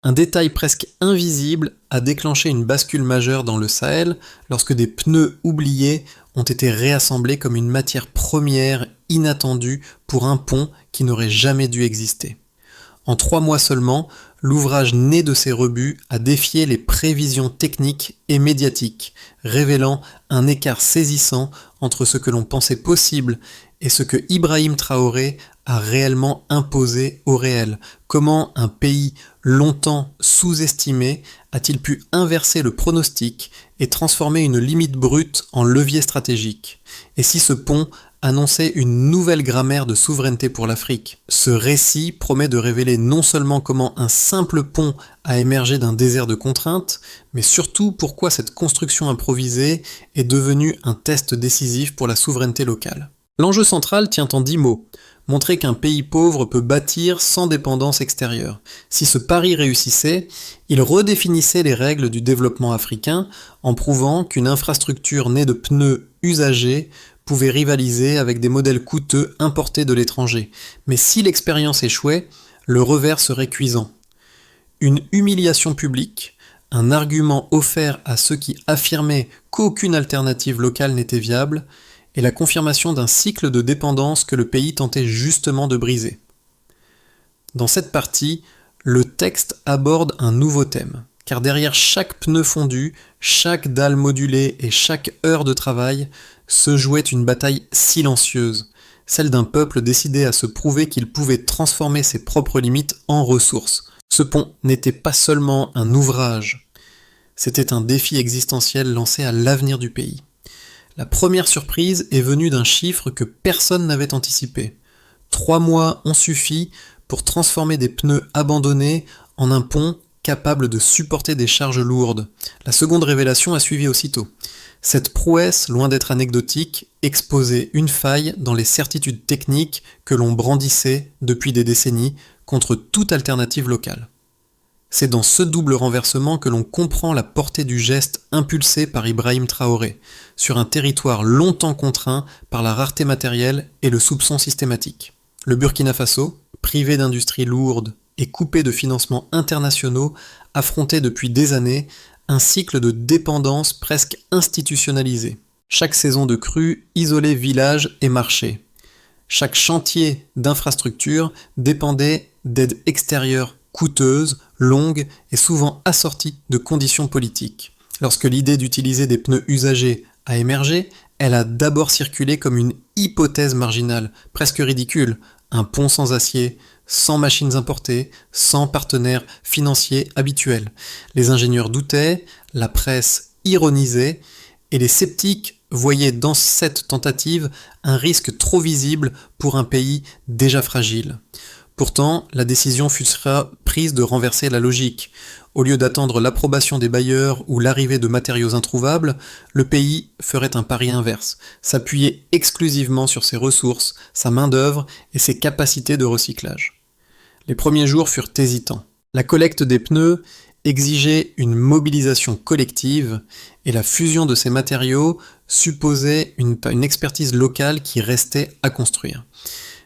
Un détail presque invisible a déclenché une bascule majeure dans le Sahel lorsque des pneus oubliés ont été réassemblés comme une matière première inattendue pour un pont qui n'aurait jamais dû exister. En 3 mois seulement, l'ouvrage né de ces rebuts a défié les prévisions techniques et médiatiques, révélant un écart saisissant entre ce que l'on pensait possible et ce que Ibrahim Traoré a réellement imposé au réel. Comment un pays longtemps sous-estimé a-t-il pu inverser le pronostic et transformer une limite brute en levier stratégique? Et si ce pont annonçait une nouvelle grammaire de souveraineté pour l'Afrique? Ce récit promet de révéler non seulement comment un simple pont a émergé d'un désert de contraintes, mais surtout pourquoi cette construction improvisée est devenue un test décisif pour la souveraineté locale. L'enjeu central tient en 10 mots. Montrer qu'un pays pauvre peut bâtir sans dépendance extérieure. Si ce pari réussissait, il redéfinissait les règles du développement africain en prouvant qu'une infrastructure née de pneus usagés pouvait rivaliser avec des modèles coûteux importés de l'étranger. Mais si l'expérience échouait, le revers serait cuisant. Une humiliation publique, un argument offert à ceux qui affirmaient qu'aucune alternative locale n'était viable, et la confirmation d'un cycle de dépendance que le pays tentait justement de briser. Dans cette partie, le texte aborde un nouveau thème, car derrière chaque pneu fondu, chaque dalle modulée et chaque heure de travail se jouait une bataille silencieuse, celle d'un peuple décidé à se prouver qu'il pouvait transformer ses propres limites en ressources. Ce pont n'était pas seulement un ouvrage, c'était un défi existentiel lancé à l'avenir du pays. La première surprise est venue d'un chiffre que personne n'avait anticipé. 3 mois ont suffi pour transformer des pneus abandonnés en un pont capable de supporter des charges lourdes. La seconde révélation a suivi aussitôt. Cette prouesse, loin d'être anecdotique, exposait une faille dans les certitudes techniques que l'on brandissait depuis des décennies contre toute alternative locale. C'est dans ce double renversement que l'on comprend la portée du geste impulsé par Ibrahim Traoré, sur un territoire longtemps contraint par la rareté matérielle et le soupçon systématique. Le Burkina Faso, privé d'industries lourdes et coupé de financements internationaux, affrontait depuis des années un cycle de dépendance presque institutionnalisé. Chaque saison de crue isolait villages et marchés. Chaque chantier d'infrastructure dépendait d'aides extérieures coûteuse, longue et souvent assortie de conditions politiques. Lorsque l'idée d'utiliser des pneus usagés a émergé, elle a d'abord circulé comme une hypothèse marginale, presque ridicule, un pont sans acier, sans machines importées, sans partenaires financiers habituels. Les ingénieurs doutaient, la presse ironisait, et les sceptiques voyaient dans cette tentative un risque trop visible pour un pays déjà fragile. Pourtant, la décision fut prise de renverser la logique. Au lieu d'attendre l'approbation des bailleurs ou l'arrivée de matériaux introuvables, le pays ferait un pari inverse, s'appuyer exclusivement sur ses ressources, sa main-d'œuvre et ses capacités de recyclage. Les premiers jours furent hésitants. La collecte des pneus exigeait une mobilisation collective et la fusion de ces matériaux supposait une expertise locale qui restait à construire.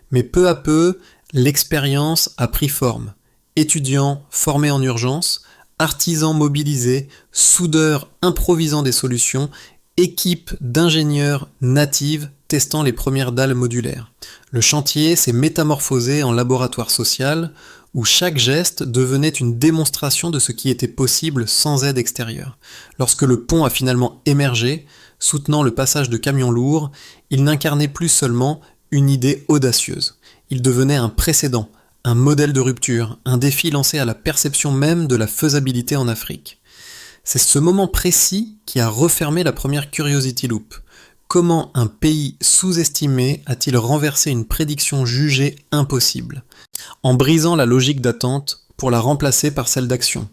Mais peu à peu, l'expérience a pris forme. Étudiants formés en urgence, artisans mobilisés, soudeurs improvisant des solutions, équipes d'ingénieurs natives testant les premières dalles modulaires. Le chantier s'est métamorphosé en laboratoire social où chaque geste devenait une démonstration de ce qui était possible sans aide extérieure. Lorsque le pont a finalement émergé, soutenant le passage de camions lourds, il n'incarnait plus seulement une idée audacieuse. Il devenait un précédent, un modèle de rupture, un défi lancé à la perception même de la faisabilité en Afrique. C'est ce moment précis qui a refermé la première Curiosity Loop. Comment un pays sous-estimé a-t-il renversé une prédiction jugée impossible, en brisant la logique d'attente pour la remplacer par celle d'action?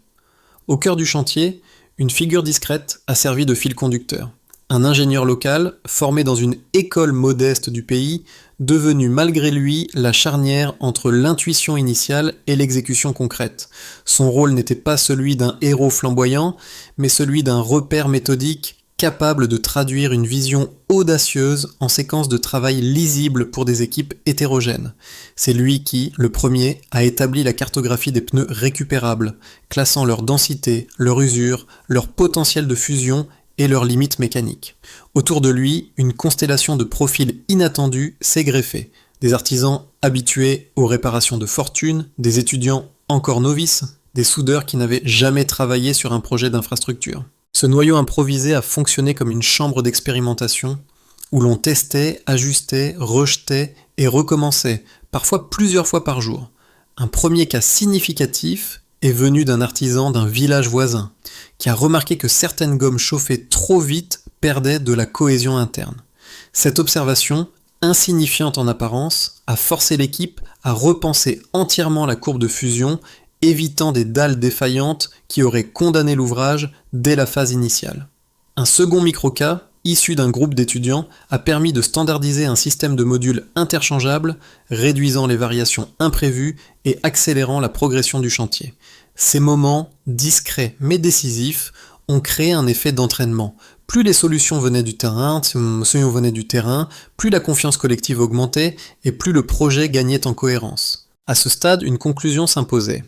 Au cœur du chantier, une figure discrète a servi de fil conducteur. Un ingénieur local, formé dans une école modeste du pays, devenu malgré lui la charnière entre l'intuition initiale et l'exécution concrète. Son rôle n'était pas celui d'un héros flamboyant, mais celui d'un repère méthodique capable de traduire une vision audacieuse en séquences de travail lisibles pour des équipes hétérogènes. C'est lui qui, le premier, a établi la cartographie des pneus récupérables, classant leur densité, leur usure, leur potentiel de fusion et leurs limites mécaniques. Autour de lui, une constellation de profils inattendus s'est greffée. Des artisans habitués aux réparations de fortune, des étudiants encore novices, des soudeurs qui n'avaient jamais travaillé sur un projet d'infrastructure. Ce noyau improvisé a fonctionné comme une chambre d'expérimentation où l'on testait, ajustait, rejetait et recommençait, parfois plusieurs fois par jour. Un premier cas significatif est venu d'un artisan d'un village voisin qui a remarqué que certaines gommes chauffées trop vite perdaient de la cohésion interne. Cette observation, insignifiante en apparence, a forcé l'équipe à repenser entièrement la courbe de fusion, évitant des dalles défaillantes qui auraient condamné l'ouvrage dès la phase initiale. Un second microcas, issu d'un groupe d'étudiants, a permis de standardiser un système de modules interchangeables, réduisant les variations imprévues et accélérant la progression du chantier. Ces moments, discrets mais décisifs, ont créé un effet d'entraînement. Plus les solutions venaient du terrain, plus la confiance collective augmentait et plus le projet gagnait en cohérence. À ce stade, une conclusion s'imposait.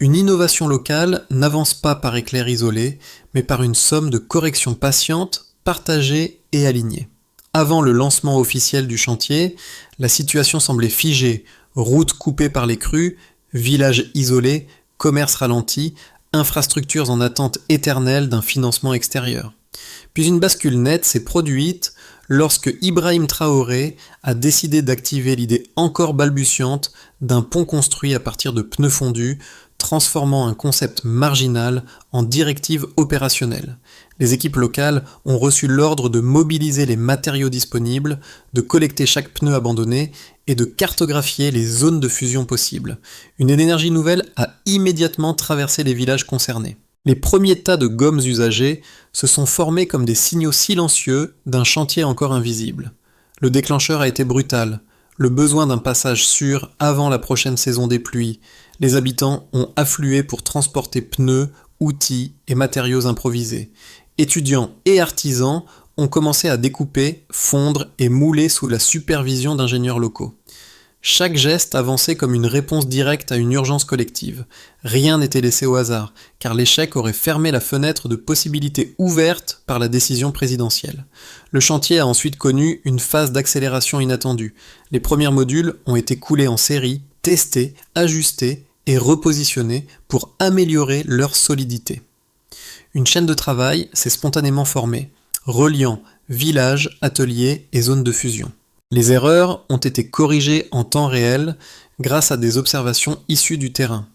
Une innovation locale n'avance pas par éclair isolé, mais par une somme de corrections patientes, partagées et alignées. Avant le lancement officiel du chantier, la situation semblait figée, routes coupées par les crues, villages isolés, commerce ralenti, infrastructures en attente éternelle d'un financement extérieur. Puis une bascule nette s'est produite lorsque Ibrahim Traoré a décidé d'activer l'idée encore balbutiante d'un pont construit à partir de pneus fondus, transformant un concept marginal en directive opérationnelle. Les équipes locales ont reçu l'ordre de mobiliser les matériaux disponibles, de collecter chaque pneu abandonné et de cartographier les zones de fusion possibles. Une énergie nouvelle a immédiatement traversé les villages concernés. Les premiers tas de gommes usagées se sont formés comme des signaux silencieux d'un chantier encore invisible. Le déclencheur a été brutal. Le besoin d'un passage sûr avant la prochaine saison des pluies. Les habitants ont afflué pour transporter pneus, outils et matériaux improvisés. Étudiants et artisans ont commencé à découper, fondre et mouler sous la supervision d'ingénieurs locaux. Chaque geste avançait comme une réponse directe à une urgence collective. Rien n'était laissé au hasard, car l'échec aurait fermé la fenêtre de possibilités ouvertes par la décision présidentielle. Le chantier a ensuite connu une phase d'accélération inattendue. Les premiers modules ont été coulés en série, testés, ajustés et repositionnés pour améliorer leur solidité. Une chaîne de travail s'est spontanément formée, reliant villages, ateliers et zones de fusion. Les erreurs ont été corrigées en temps réel grâce à des observations issues du terrain.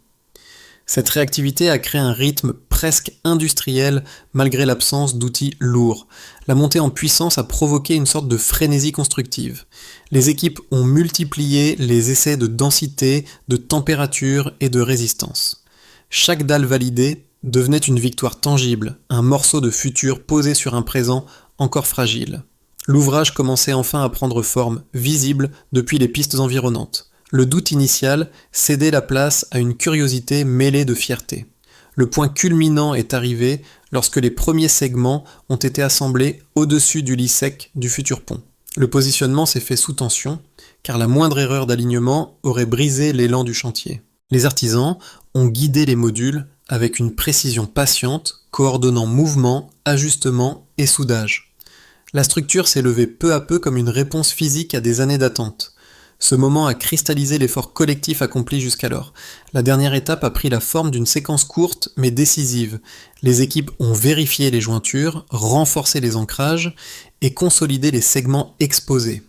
Cette réactivité a créé un rythme presque industriel malgré l'absence d'outils lourds. La montée en puissance a provoqué une sorte de frénésie constructive. Les équipes ont multiplié les essais de densité, de température et de résistance. Chaque dalle validée devenait une victoire tangible, un morceau de futur posé sur un présent encore fragile. L'ouvrage commençait enfin à prendre forme, visible depuis les pistes environnantes. Le doute initial cédait la place à une curiosité mêlée de fierté. Le point culminant est arrivé lorsque les premiers segments ont été assemblés au-dessus du lit sec du futur pont. Le positionnement s'est fait sous tension, car la moindre erreur d'alignement aurait brisé l'élan du chantier. Les artisans ont guidé les modules avec une précision patiente, coordonnant mouvement, ajustement et soudage. La structure s'est levée peu à peu comme une réponse physique à des années d'attente. Ce moment a cristallisé l'effort collectif accompli jusqu'alors. La dernière étape a pris la forme d'une séquence courte mais décisive. Les équipes ont vérifié les jointures, renforcé les ancrages et consolidé les segments exposés.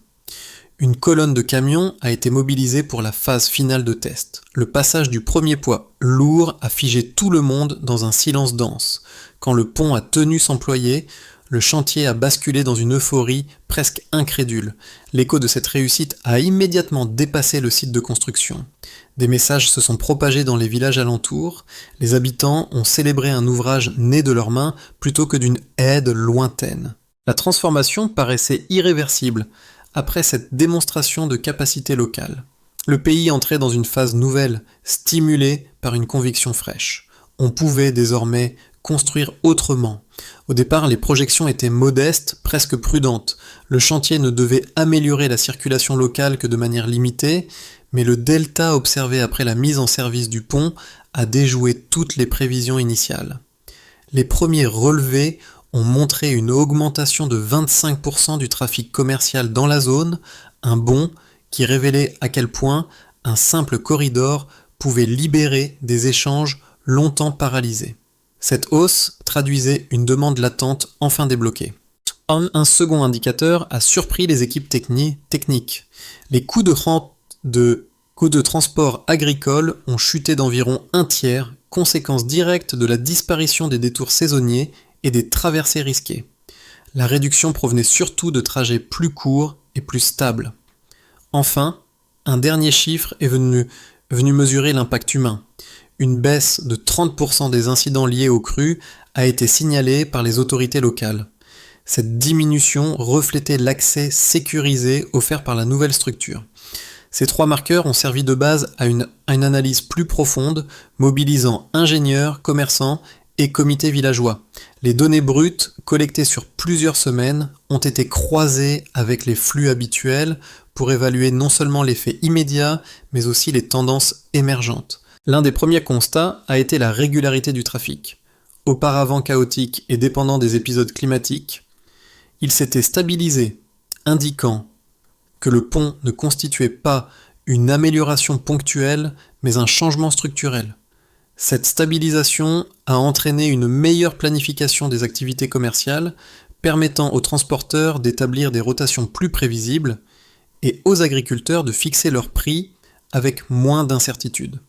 Une colonne de camions a été mobilisée pour la phase finale de test. Le passage du premier poids lourd a figé tout le monde dans un silence dense. Quand le pont a tenu s'employer, le chantier a basculé dans une euphorie presque incrédule. L'écho de cette réussite a immédiatement dépassé le site de construction. Des messages se sont propagés dans les villages alentours. Les habitants ont célébré un ouvrage né de leurs mains plutôt que d'une aide lointaine. La transformation paraissait irréversible après cette démonstration de capacité locale. Le pays entrait dans une phase nouvelle, stimulée par une conviction fraîche. On pouvait désormais construire autrement. Au départ, les projections étaient modestes, presque prudentes. Le chantier ne devait améliorer la circulation locale que de manière limitée, mais le delta observé après la mise en service du pont a déjoué toutes les prévisions initiales. Les premiers relevés ont montré une augmentation de 25% du trafic commercial dans la zone, un bond qui révélait à quel point un simple corridor pouvait libérer des échanges longtemps paralysés. Cette hausse traduisait une demande latente enfin débloquée. Un second indicateur a surpris les équipes techniques. Les coûts de transport agricole ont chuté d'environ un tiers, conséquence directe de la disparition des détours saisonniers et des traversées risquées. La réduction provenait surtout de trajets plus courts et plus stables. Enfin, un dernier chiffre est venu mesurer l'impact humain. Une baisse de 30% des incidents liés aux crues a été signalée par les autorités locales. Cette diminution reflétait l'accès sécurisé offert par la nouvelle structure. Ces 3 marqueurs ont servi de base à une analyse plus profonde, mobilisant ingénieurs, commerçants et comités villageois. Les données brutes, collectées sur plusieurs semaines, ont été croisées avec les flux habituels pour évaluer non seulement l'effet immédiat, mais aussi les tendances émergentes. L'un des premiers constats a été la régularité du trafic. Auparavant chaotique et dépendant des épisodes climatiques, il s'était stabilisé, indiquant que le pont ne constituait pas une amélioration ponctuelle, mais un changement structurel. Cette stabilisation a entraîné une meilleure planification des activités commerciales, permettant aux transporteurs d'établir des rotations plus prévisibles et aux agriculteurs de fixer leurs prix avec moins d'incertitude.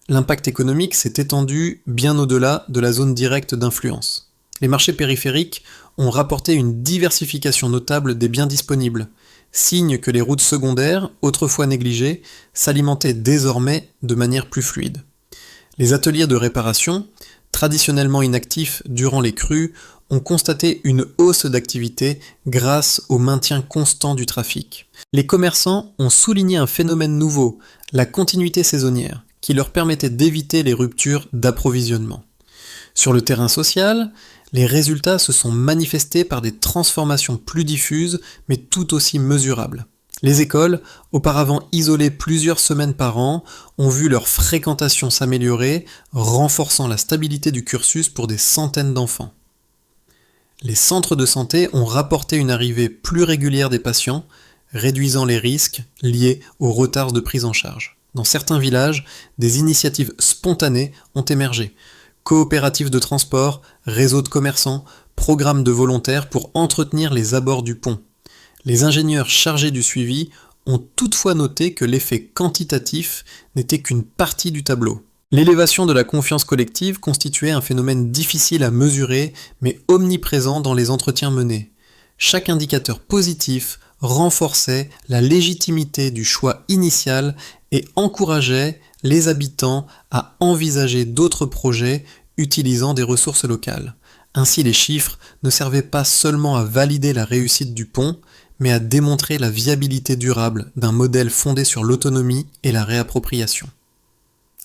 L'impact économique s'est étendu bien au-delà de la zone directe d'influence. Les marchés périphériques ont rapporté une diversification notable des biens disponibles, signe que les routes secondaires, autrefois négligées, s'alimentaient désormais de manière plus fluide. Les ateliers de réparation, traditionnellement inactifs durant les crues, ont constaté une hausse d'activité grâce au maintien constant du trafic. Les commerçants ont souligné un phénomène nouveau, la continuité saisonnière, qui leur permettait d'éviter les ruptures d'approvisionnement. Sur le terrain social, les résultats se sont manifestés par des transformations plus diffuses, mais tout aussi mesurables. Les écoles, auparavant isolées plusieurs semaines par an, ont vu leur fréquentation s'améliorer, renforçant la stabilité du cursus pour des centaines d'enfants. Les centres de santé ont rapporté une arrivée plus régulière des patients, réduisant les risques liés aux retards de prise en charge. Dans certains villages, des initiatives spontanées ont émergé. Coopératives de transport, réseaux de commerçants, programmes de volontaires pour entretenir les abords du pont. Les ingénieurs chargés du suivi ont toutefois noté que l'effet quantitatif n'était qu'une partie du tableau. L'élévation de la confiance collective constituait un phénomène difficile à mesurer, mais omniprésent dans les entretiens menés. Chaque indicateur positif renforçait la légitimité du choix initial et encourageait les habitants à envisager d'autres projets utilisant des ressources locales. Ainsi, les chiffres ne servaient pas seulement à valider la réussite du pont, mais à démontrer la viabilité durable d'un modèle fondé sur l'autonomie et la réappropriation.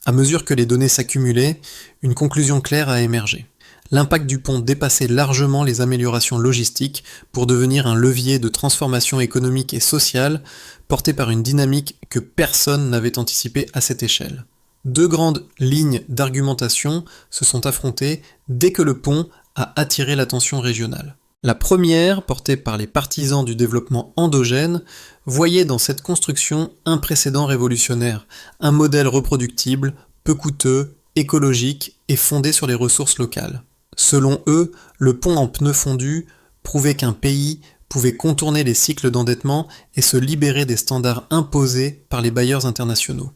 À mesure que les données s'accumulaient, une conclusion claire a émergé. L'impact du pont dépassait largement les améliorations logistiques pour devenir un levier de transformation économique et sociale porté par une dynamique que personne n'avait anticipée à cette échelle. 2 grandes lignes d'argumentation se sont affrontées dès que le pont a attiré l'attention régionale. La première, portée par les partisans du développement endogène, voyait dans cette construction un précédent révolutionnaire, un modèle reproductible, peu coûteux, écologique et fondé sur les ressources locales. Selon eux, le pont en pneus fondus prouvait qu'un pays pouvait contourner les cycles d'endettement et se libérer des standards imposés par les bailleurs internationaux.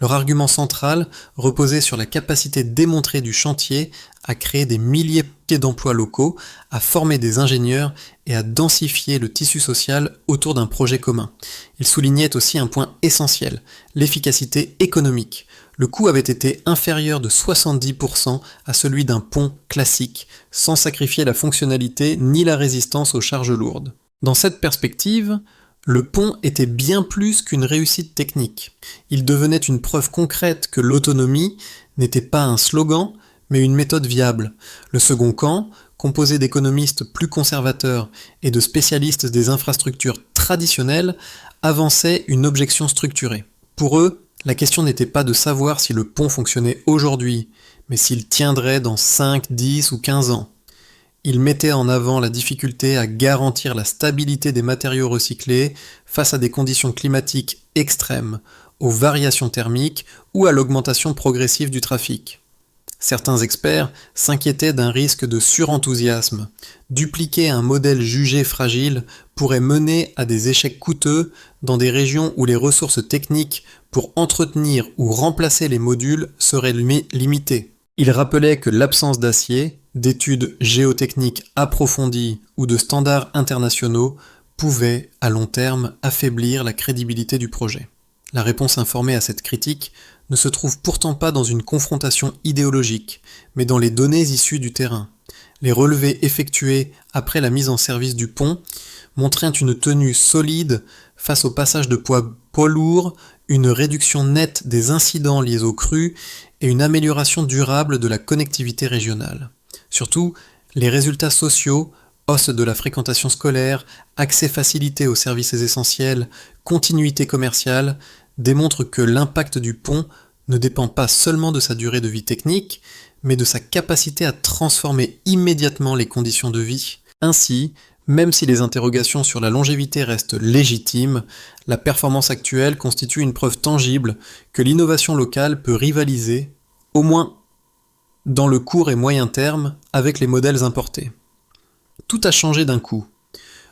Leur argument central reposait sur la capacité démontrée du chantier à créer des milliers d'emplois locaux, à former des ingénieurs et à densifier le tissu social autour d'un projet commun. Il soulignait aussi un point essentiel, l'efficacité économique. Le coût avait été inférieur de 70% à celui d'un pont classique, sans sacrifier la fonctionnalité ni la résistance aux charges lourdes. Dans cette perspective, le pont était bien plus qu'une réussite technique. Il devenait une preuve concrète que l'autonomie n'était pas un slogan, mais une méthode viable. Le second camp, composé d'économistes plus conservateurs et de spécialistes des infrastructures traditionnelles, avançait une objection structurée. Pour eux, la question n'était pas de savoir si le pont fonctionnait aujourd'hui, mais s'il tiendrait dans 5, 10 ou 15 ans. Ils mettaient en avant la difficulté à garantir la stabilité des matériaux recyclés face à des conditions climatiques extrêmes, aux variations thermiques ou à l'augmentation progressive du trafic. Certains experts s'inquiétaient d'un risque de surenthousiasme. Dupliquer un modèle jugé fragile pourrait mener à des échecs coûteux dans des régions où les ressources techniques pour entretenir ou remplacer les modules seraient limitées. Ils rappelaient que l'absence d'acier, d'études géotechniques approfondies ou de standards internationaux pouvait, à long terme, affaiblir la crédibilité du projet. La réponse informée à cette critique ne se trouve pourtant pas dans une confrontation idéologique, mais dans les données issues du terrain. Les relevés effectués après la mise en service du pont montraient une tenue solide face au passage de poids lourds, une réduction nette des incidents liés aux crues et une amélioration durable de la connectivité régionale. Surtout, les résultats sociaux, hausse de la fréquentation scolaire, accès facilité aux services essentiels, continuité commerciale, démontrent que l'impact du pont ne dépend pas seulement de sa durée de vie technique, mais de sa capacité à transformer immédiatement les conditions de vie. Ainsi, même si les interrogations sur la longévité restent légitimes, la performance actuelle constitue une preuve tangible que l'innovation locale peut rivaliser, au moins dans le court et moyen terme, avec les modèles importés. Tout a changé d'un coup.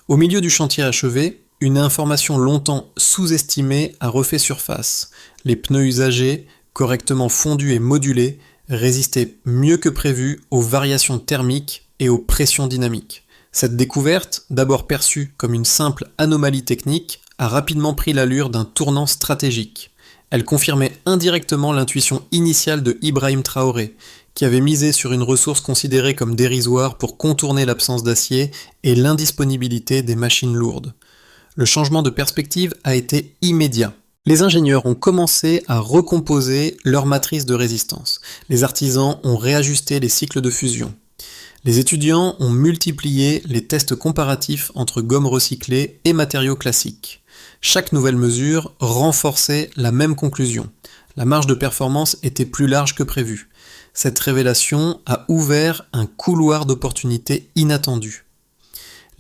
Au milieu du chantier achevé, une information longtemps sous-estimée a refait surface. Les pneus usagés, correctement fondus et modulés, résistaient mieux que prévu aux variations thermiques et aux pressions dynamiques. Cette découverte, d'abord perçue comme une simple anomalie technique, a rapidement pris l'allure d'un tournant stratégique. Elle confirmait indirectement l'intuition initiale de Ibrahim Traoré, qui avait misé sur une ressource considérée comme dérisoire pour contourner l'absence d'acier et l'indisponibilité des machines lourdes. Le changement de perspective a été immédiat. Les ingénieurs ont commencé à recomposer leur matrice de résistance. Les artisans ont réajusté les cycles de fusion. Les étudiants ont multiplié les tests comparatifs entre gommes recyclées et matériaux classiques. Chaque nouvelle mesure renforçait la même conclusion. La marge de performance était plus large que prévu. Cette révélation a ouvert un couloir d'opportunités inattendues.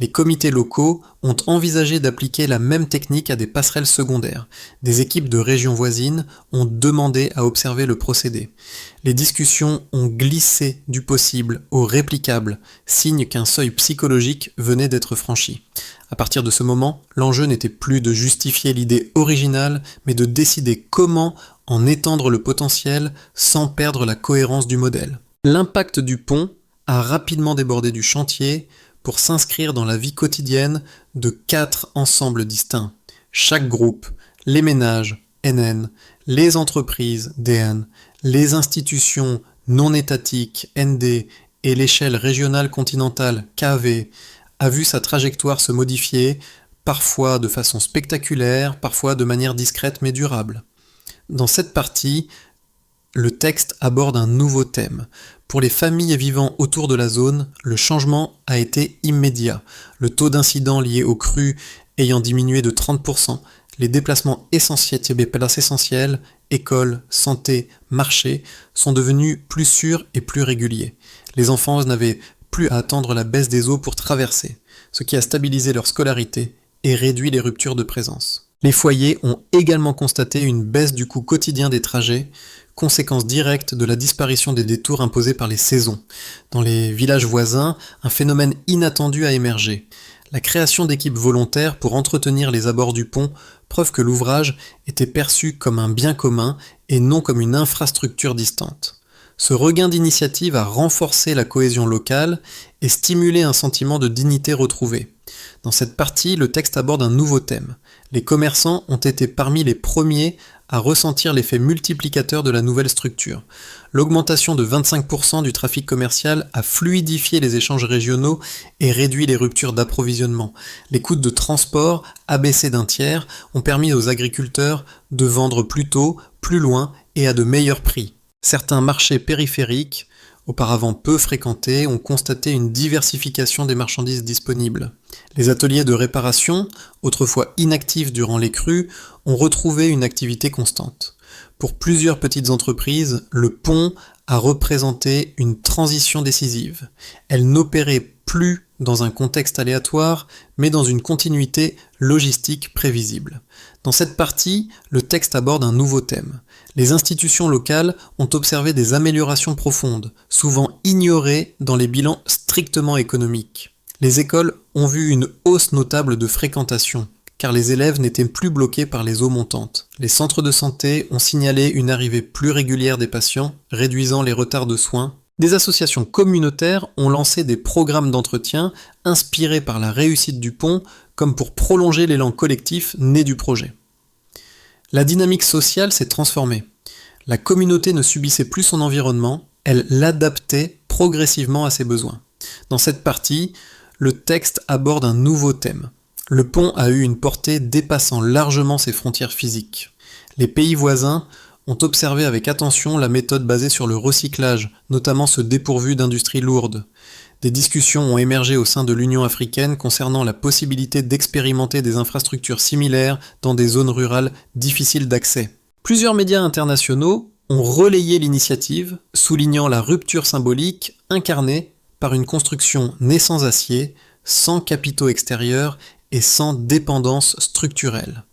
Les comités locaux ont envisagé d'appliquer la même technique à des passerelles secondaires. Des équipes de régions voisines ont demandé à observer le procédé. Les discussions ont glissé du possible au réplicable, signe qu'un seuil psychologique venait d'être franchi. À partir de ce moment, l'enjeu n'était plus de justifier l'idée originale, mais de décider comment en étendre le potentiel sans perdre la cohérence du modèle. L'impact du pont a rapidement débordé du chantier pour s'inscrire dans la vie quotidienne de 4 ensembles distincts. Chaque groupe, les ménages, NN, les entreprises, DN, les institutions non étatiques, ND, et l'échelle régionale continentale, KV, a vu sa trajectoire se modifier, parfois de façon spectaculaire, parfois de manière discrète mais durable. Dans cette partie, le texte aborde un nouveau thème. Pour les familles vivant autour de la zone, le changement a été immédiat. Le taux d'incidents liés aux crues ayant diminué de 30%, les déplacements essentiels, écoles, santé, marché, sont devenus plus sûrs et plus réguliers. Les enfants n'avaient plus à attendre la baisse des eaux pour traverser, ce qui a stabilisé leur scolarité et réduit les ruptures de présence. Les foyers ont également constaté une baisse du coût quotidien des trajets, conséquence directe de la disparition des détours imposés par les saisons. Dans les villages voisins, un phénomène inattendu a émergé. La création d'équipes volontaires pour entretenir les abords du pont, preuve que l'ouvrage était perçu comme un bien commun et non comme une infrastructure distante. Ce regain d'initiative a renforcé la cohésion locale et stimulé un sentiment de dignité retrouvée. Dans cette partie, le texte aborde un nouveau thème. Les commerçants ont été parmi les premiers à ressentir l'effet multiplicateur de la nouvelle structure. L'augmentation de 25% du trafic commercial a fluidifié les échanges régionaux et réduit les ruptures d'approvisionnement. Les coûts de transport, abaissés d'un tiers, ont permis aux agriculteurs de vendre plus tôt, plus loin et à de meilleurs prix. Certains marchés périphériques, auparavant peu fréquentés, ont constaté une diversification des marchandises disponibles. Les ateliers de réparation, autrefois inactifs durant les crues, ont retrouvé une activité constante. Pour plusieurs petites entreprises, le pont a représenté une transition décisive. Elle n'opérait plus dans un contexte aléatoire, mais dans une continuité logistique prévisible. Dans cette partie, le texte aborde un nouveau thème. Les institutions locales ont observé des améliorations profondes, souvent ignorées dans les bilans strictement économiques. Les écoles ont vu une hausse notable de fréquentation, car les élèves n'étaient plus bloqués par les eaux montantes. Les centres de santé ont signalé une arrivée plus régulière des patients, réduisant les retards de soins. Des associations communautaires ont lancé des programmes d'entretien inspirés par la réussite du pont, comme pour prolonger l'élan collectif né du projet. La dynamique sociale s'est transformée. La communauté ne subissait plus son environnement, elle l'adaptait progressivement à ses besoins. Dans cette partie, le texte aborde un nouveau thème. Le pont a eu une portée dépassant largement ses frontières physiques. Les pays voisins ont observé avec attention la méthode basée sur le recyclage, notamment ceux dépourvus d'industries lourdes. Des discussions ont émergé au sein de l'Union africaine concernant la possibilité d'expérimenter des infrastructures similaires dans des zones rurales difficiles d'accès. Plusieurs médias internationaux ont relayé l'initiative, soulignant la rupture symbolique incarnée par une construction née sans acier, sans capitaux extérieurs et sans dépendance structurelle.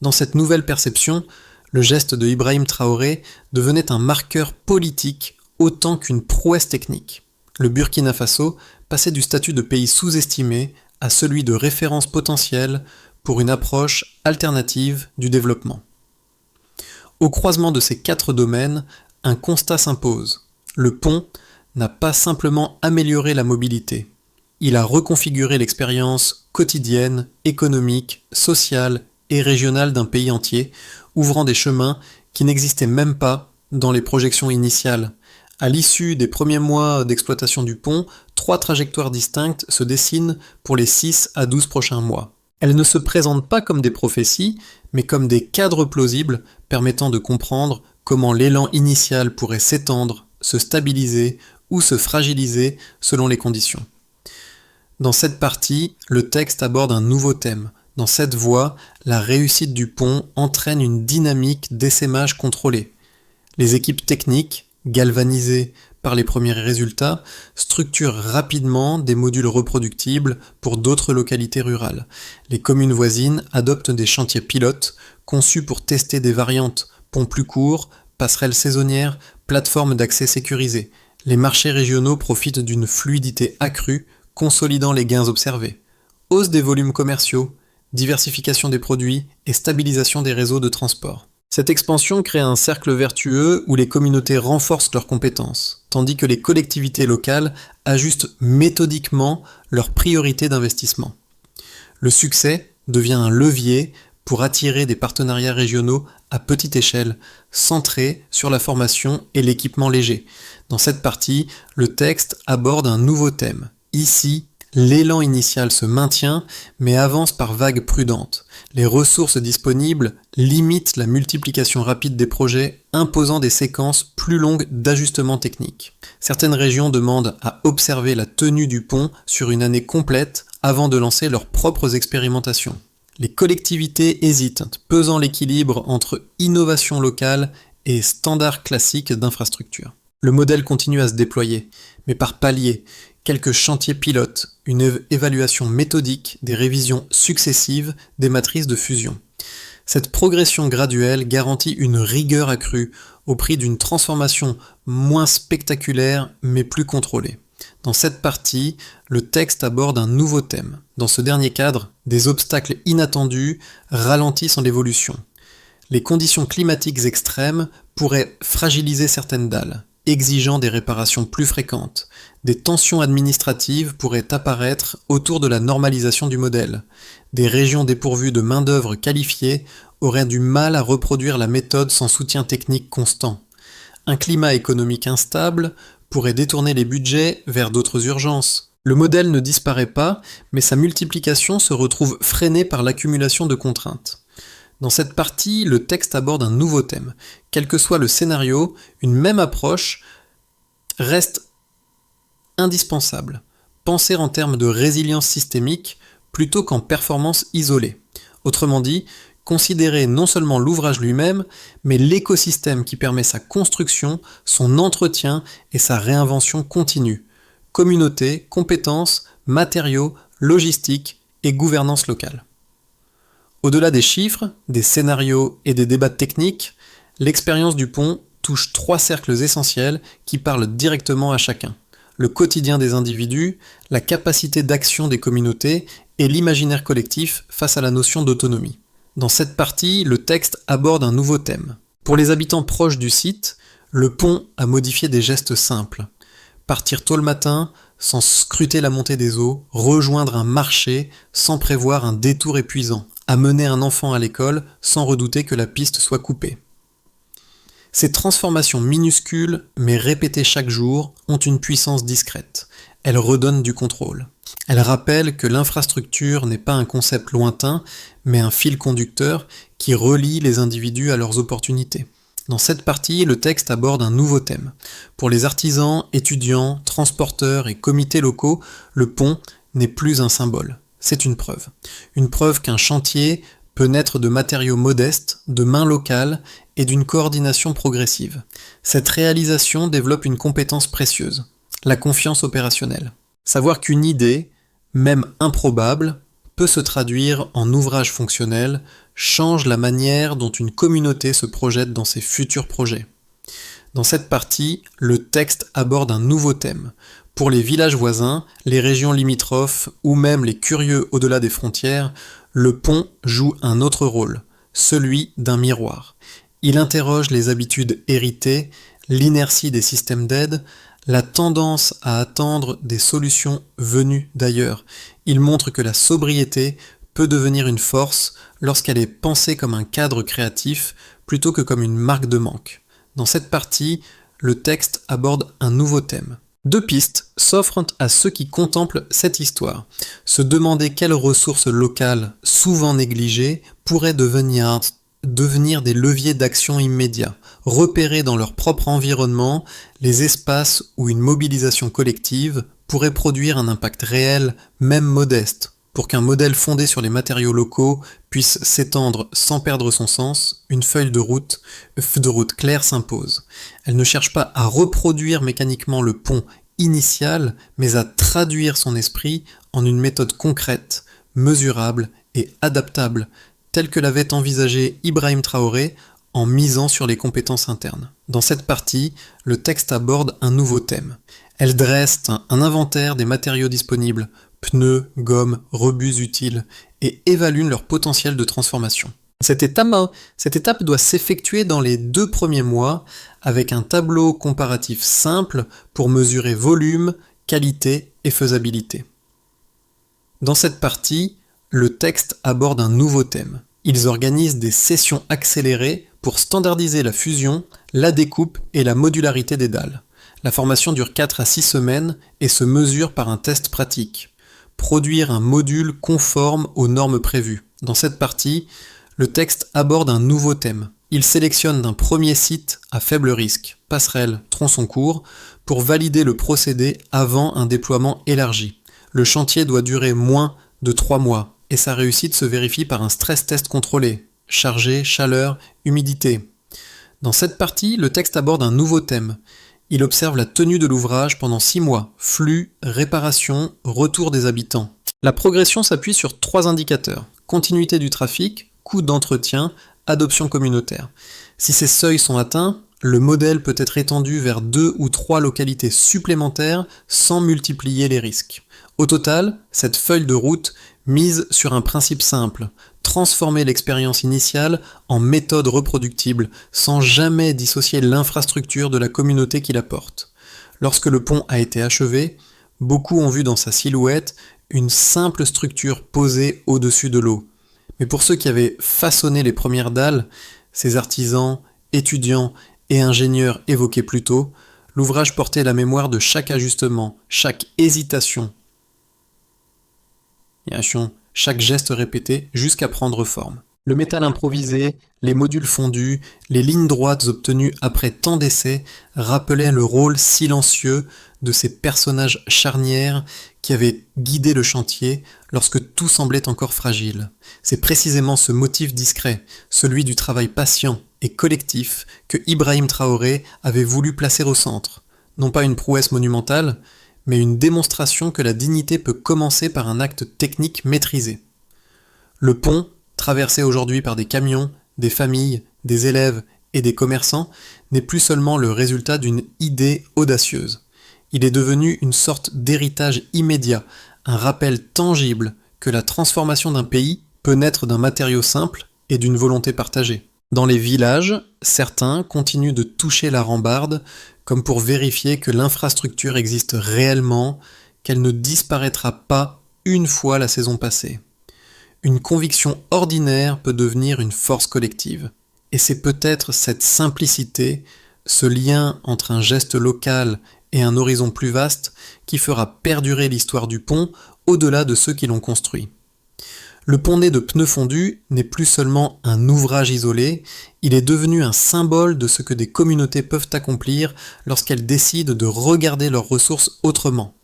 Dans cette nouvelle perception, le geste de Ibrahim Traoré devenait un marqueur politique autant qu'une prouesse technique. Le Burkina Faso passait du statut de pays sous-estimé à celui de référence potentielle pour une approche alternative du développement. Au croisement de ces 4 domaines, un constat s'impose. Le pont n'a pas simplement amélioré la mobilité. Il a reconfiguré l'expérience quotidienne, économique, sociale et régionale d'un pays entier, ouvrant des chemins qui n'existaient même pas dans les projections initiales. À l'issue des premiers mois d'exploitation du pont, 3 trajectoires distinctes se dessinent pour les 6 à 12 prochains mois. Elles ne se présentent pas comme des prophéties, mais comme des cadres plausibles permettant de comprendre comment l'élan initial pourrait s'étendre, se stabiliser ou se fragiliser selon les conditions. Dans cette partie, le texte aborde un nouveau thème. Dans cette voie, la réussite du pont entraîne une dynamique d'essaimage contrôlé. Les équipes techniques, galvanisées par les premiers résultats, structurent rapidement des modules reproductibles pour d'autres localités rurales. Les communes voisines adoptent des chantiers pilotes conçus pour tester des variantes, ponts plus courts, passerelles saisonnières, plateformes d'accès sécurisées. Les marchés régionaux profitent d'une fluidité accrue, consolidant les gains observés. Hausse des volumes commerciaux, diversification des produits et stabilisation des réseaux de transport. Cette expansion crée un cercle vertueux où les communautés renforcent leurs compétences, tandis que les collectivités locales ajustent méthodiquement leurs priorités d'investissement. Le succès devient un levier pour attirer des partenariats régionaux à petite échelle, centrés sur la formation et l'équipement léger. Dans cette partie, le texte aborde un nouveau thème. Ici, l'élan initial se maintient, mais avance par vagues prudentes. Les ressources disponibles limitent la multiplication rapide des projets, imposant des séquences plus longues d'ajustements techniques. Certaines régions demandent à observer la tenue du pont sur une année complète avant de lancer leurs propres expérimentations. Les collectivités hésitent, pesant l'équilibre entre innovation locale et standards classiques d'infrastructure. Le modèle continue à se déployer, mais par paliers. Quelques chantiers pilotes, une évaluation méthodique, des révisions successives des matrices de fusion. Cette progression graduelle garantit une rigueur accrue au prix d'une transformation moins spectaculaire mais plus contrôlée. Dans cette partie, le texte aborde un nouveau thème. Dans ce dernier cadre, des obstacles inattendus ralentissent l'évolution. Les conditions climatiques extrêmes pourraient fragiliser certaines dalles, exigeant des réparations plus fréquentes. Des tensions administratives pourraient apparaître autour de la normalisation du modèle. Des régions dépourvues de main-d'œuvre qualifiée auraient du mal à reproduire la méthode sans soutien technique constant. Un climat économique instable pourrait détourner les budgets vers d'autres urgences. Le modèle ne disparaît pas, mais sa multiplication se retrouve freinée par l'accumulation de contraintes. Dans cette partie, le texte aborde un nouveau thème. Quel que soit le scénario, une même approche reste indispensable. Penser en termes de résilience systémique plutôt qu'en performance isolée. Autrement dit, considérer non seulement l'ouvrage lui-même, mais l'écosystème qui permet sa construction, son entretien et sa réinvention continue. Communauté, compétences, matériaux, logistique et gouvernance locale. Au-delà des chiffres, des scénarios et des débats techniques, l'expérience du pont touche 3 cercles essentiels qui parlent directement à chacun. Le quotidien des individus, la capacité d'action des communautés et l'imaginaire collectif face à la notion d'autonomie. Dans cette partie, le texte aborde un nouveau thème. Pour les habitants proches du site, le pont a modifié des gestes simples. Partir tôt le matin, sans scruter la montée des eaux, rejoindre un marché sans prévoir un détour épuisant, amener un enfant à l'école sans redouter que la piste soit coupée. Ces transformations minuscules, mais répétées chaque jour, ont une puissance discrète. Elles redonnent du contrôle. Elles rappellent que l'infrastructure n'est pas un concept lointain, mais un fil conducteur qui relie les individus à leurs opportunités. Dans cette partie, le texte aborde un nouveau thème. Pour les artisans, étudiants, transporteurs et comités locaux, le pont n'est plus un symbole. C'est une preuve. Une preuve qu'un chantier peut naître de matériaux modestes, de mains locales et d'une coordination progressive. Cette réalisation développe une compétence précieuse, la confiance opérationnelle. Savoir qu'une idée, même improbable, peut se traduire en ouvrage fonctionnel, change la manière dont une communauté se projette dans ses futurs projets. Dans cette partie, le texte aborde un nouveau thème. Pour les villages voisins, les régions limitrophes ou même les curieux au-delà des frontières, le pont joue un autre rôle, celui d'un miroir. Il interroge les habitudes héritées, l'inertie des systèmes d'aide, la tendance à attendre des solutions venues d'ailleurs. Il montre que la sobriété peut devenir une force lorsqu'elle est pensée comme un cadre créatif plutôt que comme une marque de manque. Dans cette partie, le texte aborde un nouveau thème. 2 pistes s'offrent à ceux qui contemplent cette histoire. Se demander quelles ressources locales, souvent négligées, pourraient devenir des leviers d'action immédiats, repérer dans leur propre environnement les espaces où une mobilisation collective pourrait produire un impact réel, même modeste. Pour qu'un modèle fondé sur les matériaux locaux puisse s'étendre sans perdre son sens, une feuille de route claire s'impose. Elle ne cherche pas à reproduire mécaniquement le pont initial, mais à traduire son esprit en une méthode concrète, mesurable et adaptable, telle que l'avait envisagé Ibrahim Traoré en misant sur les compétences internes. Dans cette partie, le texte aborde un nouveau thème. Elle dresse un inventaire des matériaux disponibles, pneus, gommes, rebuts utiles, et évalue leur potentiel de transformation. Cette étape doit s'effectuer dans les 2 premiers mois avec un tableau comparatif simple pour mesurer volume, qualité et faisabilité. Dans cette partie, le texte aborde un nouveau thème. Ils organisent des sessions accélérées pour standardiser la fusion, la découpe et la modularité des dalles. La formation dure 4 à 6 semaines et se mesure par un test pratique. Produire un module conforme aux normes prévues. Dans cette partie, le texte aborde un nouveau thème. Il sélectionne d'un premier site à faible risque, passerelle, tronçon court, pour valider le procédé avant un déploiement élargi. Le chantier doit durer moins de 3 mois et sa réussite se vérifie par un stress test contrôlé, chargé, chaleur, humidité. Dans cette partie, le texte aborde un nouveau thème. Il observe la tenue de l'ouvrage pendant 6 mois, flux, réparation, retour des habitants. La progression s'appuie sur 3 indicateurs, continuité du trafic, coût d'entretien, adoption communautaire. Si ces seuils sont atteints, le modèle peut être étendu vers 2 ou 3 localités supplémentaires sans multiplier les risques. Au total, cette feuille de route mise sur un principe simple, transformer l'expérience initiale en méthode reproductible sans jamais dissocier l'infrastructure de la communauté qui la porte. Lorsque le pont a été achevé, beaucoup ont vu dans sa silhouette une simple structure posée au-dessus de l'eau. Mais pour ceux qui avaient façonné les premières dalles, ces artisans, étudiants et ingénieurs évoqués plus tôt, l'ouvrage portait la mémoire de chaque ajustement, chaque hésitation, chaque geste répété jusqu'à prendre forme. Le métal improvisé, les modules fondus, les lignes droites obtenues après tant d'essais rappelaient le rôle silencieux de ces personnages charnières qui avaient guidé le chantier lorsque tout semblait encore fragile. C'est précisément ce motif discret, celui du travail patient et collectif, que Ibrahim Traoré avait voulu placer au centre. Non pas une prouesse monumentale, mais une démonstration que la dignité peut commencer par un acte technique maîtrisé. Le pont, traversé aujourd'hui par des camions, des familles, des élèves et des commerçants, n'est plus seulement le résultat d'une idée audacieuse. Il est devenu une sorte d'héritage immédiat, un rappel tangible que la transformation d'un pays peut naître d'un matériau simple et d'une volonté partagée. Dans les villages, certains continuent de toucher la rambarde comme pour vérifier que l'infrastructure existe réellement, qu'elle ne disparaîtra pas une fois la saison passée. Une conviction ordinaire peut devenir une force collective. Et c'est peut-être cette simplicité, ce lien entre un geste local et un horizon plus vaste, qui fera perdurer l'histoire du pont au-delà de ceux qui l'ont construit. Le pont né de pneus fondus n'est plus seulement un ouvrage isolé, il est devenu un symbole de ce que des communautés peuvent accomplir lorsqu'elles décident de regarder leurs ressources autrement.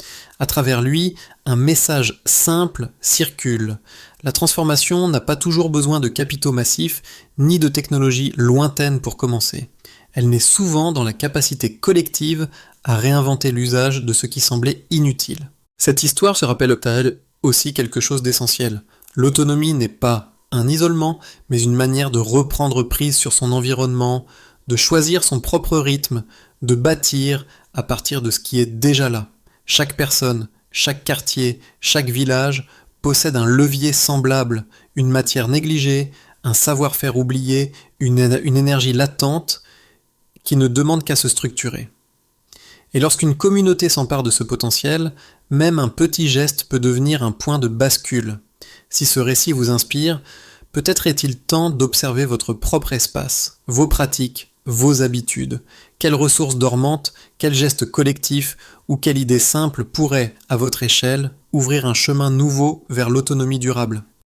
À travers lui, un message simple circule. La transformation n'a pas toujours besoin de capitaux massifs, ni de technologies lointaines pour commencer. Elle naît souvent dans la capacité collective à réinventer l'usage de ce qui semblait inutile. Cette histoire se rappelle à elle aussi quelque chose d'essentiel. L'autonomie n'est pas un isolement, mais une manière de reprendre prise sur son environnement, de choisir son propre rythme, de bâtir à partir de ce qui est déjà là. Chaque personne, chaque quartier, chaque village possède un levier semblable, une matière négligée, un savoir-faire oublié, une énergie latente qui ne demande qu'à se structurer. Et lorsqu'une communauté s'empare de ce potentiel, même un petit geste peut devenir un point de bascule. Si ce récit vous inspire, peut-être est-il temps d'observer votre propre espace, vos pratiques, vos habitudes. Quelles ressources dormantes, quels gestes collectifs ou quelle idée simple pourrait, à votre échelle, ouvrir un chemin nouveau vers l'autonomie durable.